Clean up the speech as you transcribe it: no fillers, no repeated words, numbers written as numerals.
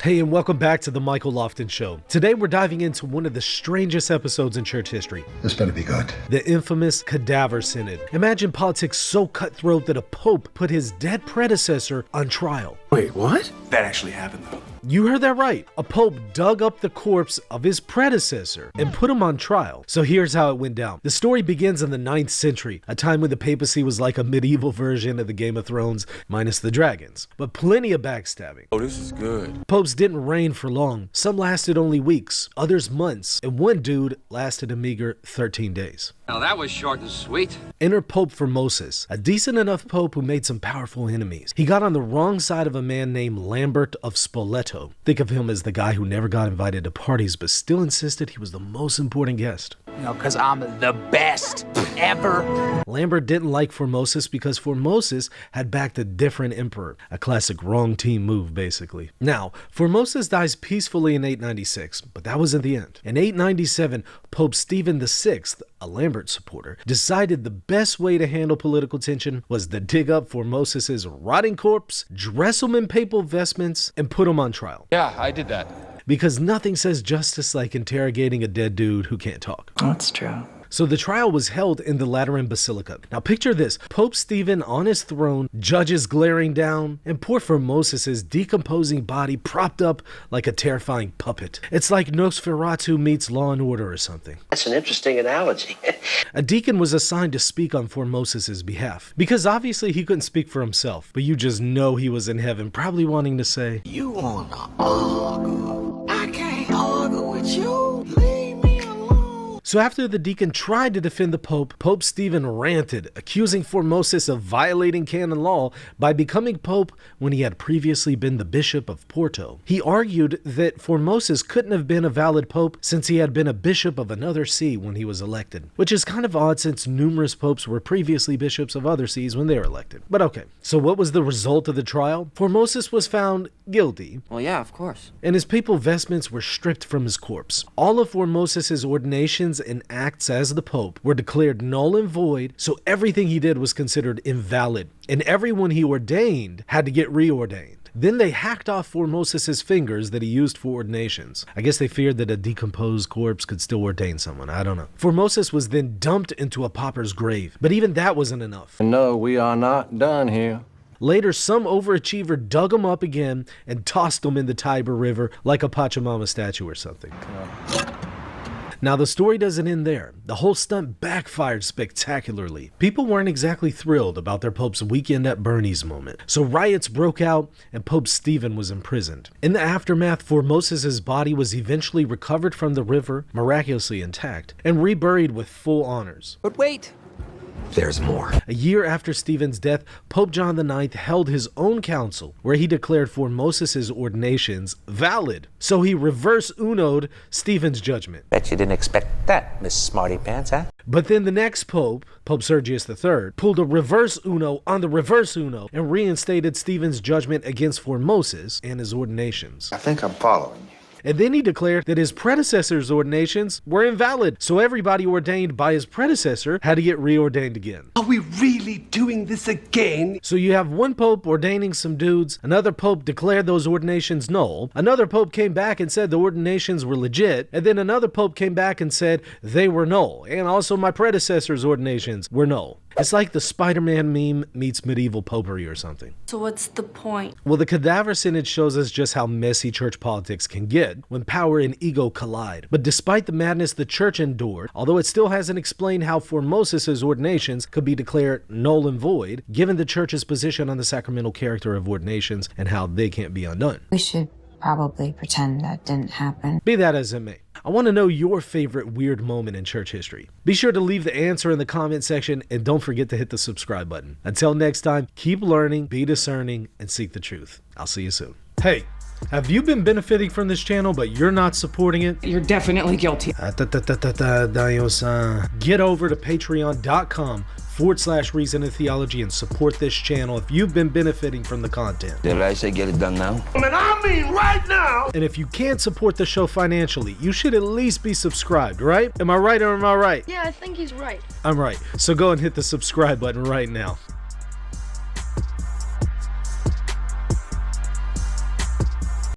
Hey, and welcome back to the Michael Lofton Show. Today we're diving into one of the strangest episodes in church history. This better be good. The infamous Cadaver Synod. Imagine politics so cutthroat that a pope put his dead predecessor on trial. Wait, what? That actually happened though. You heard that right. A pope dug up the corpse of his predecessor and put him on trial. So here's how it went down. The story begins in the 9th century, a time when the papacy was like a medieval version of the Game of Thrones minus the dragons, but plenty of backstabbing. Oh, this is good. Popes didn't reign for long. Some lasted only weeks, others months, and one dude lasted a meager 13 days. Now that was short and sweet. Enter Pope Formosus, a decent enough pope who made some powerful enemies. He got on the wrong side of a man named Lambert of Spoleto. Think of him as the guy who never got invited to parties but still insisted he was the most important guest. You know, because I'm the best ever. Lambert didn't like Formosus because Formosus had backed a different emperor. A classic wrong team move, basically. Now, Formosus dies peacefully in 896, but that wasn't the end. In 897, Pope Stephen VI, a Lambert supporter, decided the best way to handle political tension was to dig up Formosus's rotting corpse, dress him in papal vestments, and put him on trial. Yeah, I did that. Because nothing says justice like interrogating a dead dude who can't talk. That's true. So the trial was held in the Lateran Basilica. Now picture this, Pope Stephen on his throne, judges glaring down, and poor Formosus's decomposing body propped up like a terrifying puppet. It's like Nosferatu meets Law and Order or something. That's an interesting analogy. A deacon was assigned to speak on Formosus's behalf, because obviously he couldn't speak for himself, but you just know he was in heaven, probably wanting to say, You wanna argue? I can't argue with you. Leave me alone. So after the deacon tried to defend the Pope, Pope Stephen ranted, accusing Formosus of violating canon law by becoming Pope when he had previously been the Bishop of Porto. He argued that Formosus couldn't have been a valid Pope since he had been a bishop of another see when he was elected, which is kind of odd since numerous popes were previously bishops of other sees when they were elected. But okay, so what was the result of the trial? Formosus was found guilty. Well, yeah, of course. And his papal vestments were stripped from his corpse. All of Formosus's ordinations and acts as the Pope were declared null and void, so everything he did was considered invalid, and everyone he ordained had to get reordained. Then they hacked off Formosus's fingers that he used for ordinations. I guess they feared that a decomposed corpse could still ordain someone, I don't know. Formosus was then dumped into a pauper's grave, but even that wasn't enough. No, we are not done here. Later, some overachiever dug him up again and tossed him in the Tiber River like a Pachamama statue or something. Now, the story doesn't end there. The whole stunt backfired spectacularly. People weren't exactly thrilled about their Pope's weekend at Bernie's moment, so riots broke out and Pope Stephen was imprisoned. In the aftermath, Formosus's body was eventually recovered from the river, miraculously intact, and reburied with full honors. But wait. There's more. A year after Stephen's death, Pope John IX held his own council where he declared Formosus's ordinations valid. So he reverse uno'd Stephen's judgment. Bet you didn't expect that, Miss Smarty Pants, huh? But then the next pope, Pope Sergius III, pulled a reverse uno on the reverse uno and reinstated Stephen's judgment against Formosus and his ordinations. I think I'm following you. And then he declared that his predecessor's ordinations were invalid, so everybody ordained by his predecessor had to get reordained again. Are we really doing this again? So you have one pope ordaining some dudes, another pope declared those ordinations null, another pope came back and said the ordinations were legit, and then another pope came back and said they were null, and also my predecessor's ordinations were null. It's like the Spider-Man meme meets medieval popery or something. So what's the point? Well, the Cadaver Synod shows us just how messy church politics can get when power and ego collide. But despite the madness the church endured, although it still hasn't explained how Formosus's ordinations could be declared null and void, given the church's position on the sacramental character of ordinations and how they can't be undone. We should probably pretend that didn't happen. Be that as it may, I want to know your favorite weird moment in church history. Be sure to leave the answer in the comment section and don't forget to hit the subscribe button. Until next time, keep learning, be discerning, and seek the truth. I'll see you soon. Hey, have you been benefiting from this channel but you're not supporting it? You're definitely guilty. Get over to patreon.com/Reason and Theology and support this channel if you've been benefiting from the content. Did I say get it done now? I mean right now. And if you can't support the show financially, you should at least be subscribed, right? Am I right or am I right? Yeah, I think he's right. I'm right. So go and hit the subscribe button right now.